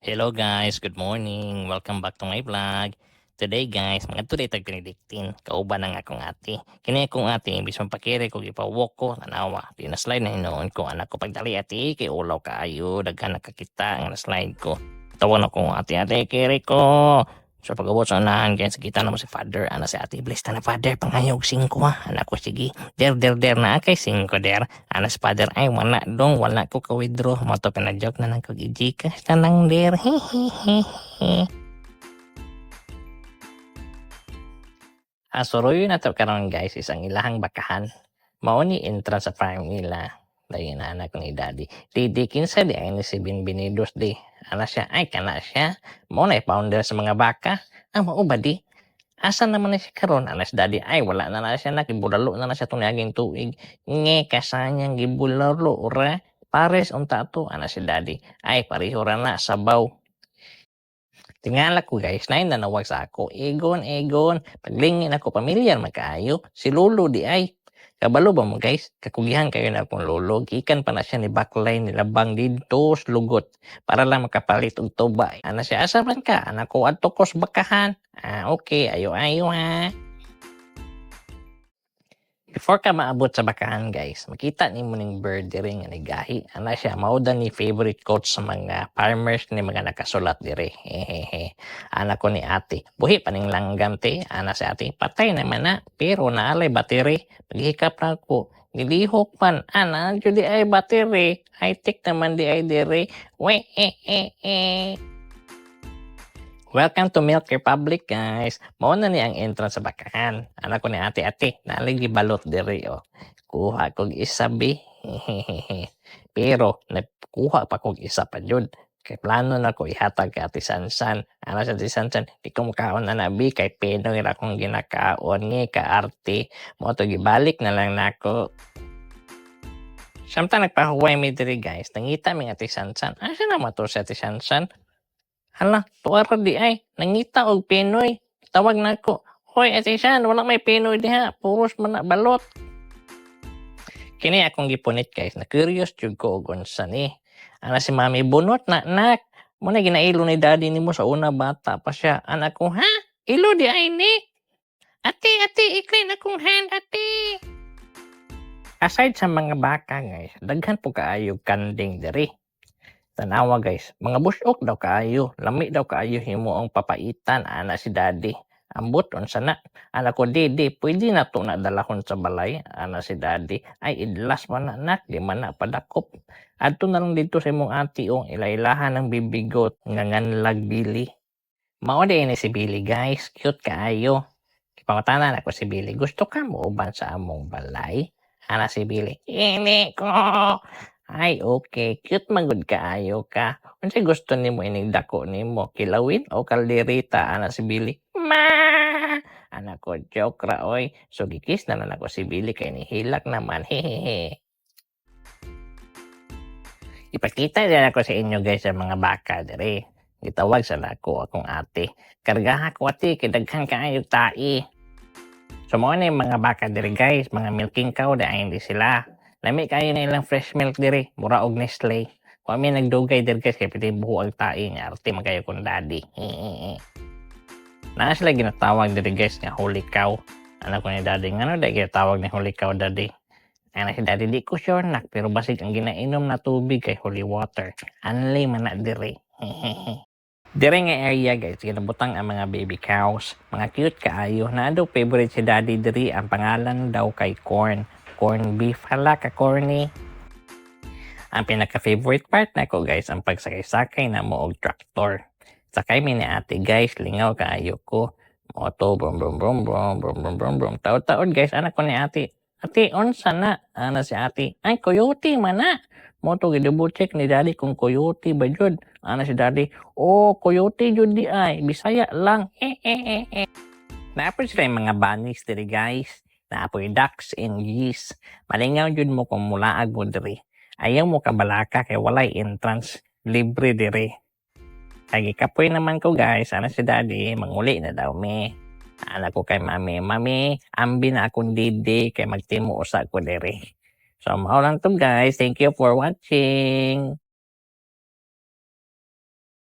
Hello guys, good morning. Welcome back to my vlog. Today guys, mga tuloy tag pinidiktin. Kauban ng akong ate. Kini akong ate, imbis mapakiri ko gipawok ko, tanawa. Di na slide na hinoon ko. Anak ko pagdali ate, kay ulaw kaayo. Daghan nakakita ang na-slide ko. Tawag na ko ate, kiri ko. So pag-abot sa unahan, kaya sa kita naman si father. Ana si ate, bless na father, pangayog 5 ha. Anak ko, sige. Der na kay 5 der. Ana si father, ay wala dong, wala ko ka-withdraw. Mato pinag-joke na lang ko gijikas na lang der. Hehehehe. Suruyo na to karon guys, isang ilahang bakahan. Mao ni entrance sa farm nila. Dayon na anak ni daddy. Didi kinsa di ay ni si Binbinidos di. Ana siya, ay kana siya. Mao na founder sa mga baka. Mao ba di? Asa naman na siya karon? Ana si daddy, ay wala na siya nakibulalo na siya tong naging tuig. Nge kasanyang gibulalo ora. Pares unta to ana si daddy. Ay pareho ra na sabaw. Tingala ko guys, na nanawag sa ako. Egon. Paglingin ako, pamilyar magkaayo. Si Lolo di ay. Kabalo ba mo guys? Kakugihan kayo na akong lolo. Gikan pa na siya ni backline nilabang dito lugot. Para lang makapalit og tuba. Ana siya, asa man ka? Anak ko adto kos bakahan. Okay. Ayo ha. Before ka maabot sa bakahan guys, makita ni mo ning bird diri nga nagahi. Ana siya, mao ni favorite quotes sa mga farmers ni mga nakasulat diri. Hehehe. Ana ko ni ate, buhi pa ning langgam te. Ana si ate, patay naman na, pero naalay battery. Paghikap na ko, nilihok man. Ana, judi ay battery. High-tech naman di ay diri. Welcome to Milk Republic guys. Mao na ni ang entrance sa bakahan. Anak ko ni ate, nalagi balot diri oh. Kuha kog isabi. Pero nakuha pa kog isa pa jud. Kay plano na ko ihatag kay ate Sansan. Ana sa ate Sansan, di ko makaon na nabi kay Pinoy ra kong ginakaon ni kaarte. Mo to gibalik na lang nako. Samtang nagpahuway mi diri guys, nangita mi ate Sansan. Asa na mo to si ate Sansan? Hala, tuwara di ay. Nangita og Pinoy. Tawag na ko. Hoy, ate San, wala may Pinoy diha. Puros man na balot. Kini akong gipunit guys. Na curious jud ko og unsa ni. Ana si Mami bunot na nak. Muna ginailo ni daddy nimo sa una bata pa siya. Anak ko, ha? Ilo di ay ni. Ate, iklin akong hand, ate. Aside sa mga baka guys, daghan po kaayog kanding diri. Tanawa guys, mga busok daw kaayo, lami daw kaayo himo ang papaitan ana si daddy. Ambot unsa na, ana ko di, pwede na to na dalahon sa balay, ana si daddy. Ay idlas man na nak, di man na padakop. Adto na lang dito sa imong ati ong ilailahan ng bibigot nga nganlag Billy. Mao di ni si Billy guys, cute kaayo. Kipangutanan ako si Billy, gusto ka mo uban sa among balay? Ana si Billy, ini ko. Ay, okay. Cute magud kaayo ka. Unsay gusto nimo ining dako nimo? Kilawin o kalderita? Ana si Billy. Ma! Anak ko, joke ra oy. So gikis na lang ako si Billy kay nihilak naman. Hehehe. Ipakita din ako sa inyo guys sa mga baka diri. Gitawag sa nako akong ate. Kargaha ko ate kay daghan kaayo tai. So mo na yung mga baka diri guys, mga milking cow dahil hindi sila. Lami kayo na ilang fresh milk diri, mura og Nestle. Kung kami nagdugay diri guys, kaya piti buhuag tayo nga, arte magayo kong daddy. Naa sila ginatawag diri guys nga holy cow. Anak ko ni daddy, nga no, dahil ginatawag ni holy cow daddy. Ana si daddy, di ko sure nak, pero basig ang ginainom na tubig kay holy water. Anli man na diri. Diri nga area guys, ginabutang ang mga baby cows. Mga cute kaayo. Na daw favorite si daddy diri, ang pangalan daw kay Corn. Corn beef, hala ka corny. Ang pinaka-favorite part na ko guys, ang pagsakay-sakay na mo og tractor. Sakay mi ni ate guys, lingaw kaayo ko. Moto, brum brum brum brum brum brum brum brum. Taod-taod guys, anak ko ni ate. Ate, unsa na? Ana si ate. Ay, coyote man na. Moto, double check ni daddy kung coyote ba jud. Ana si daddy. Oh, coyote jud di ay. Bisaya lang. Naapod sila yung mga bunnies diri guys. Naapoy ducks and geese. Malingaw jud mo kung mulaag mo diri. Ayaw mo kabalaka kay walay entrance. Libre diri. Lagi kapoy naman ko guys. Ana si daddy. Manguli na daw me. Anak ko kay mami. Mami, ambi na akong didi kay magtimo usa ko diri. So, mao lang to guys. Thank you for watching.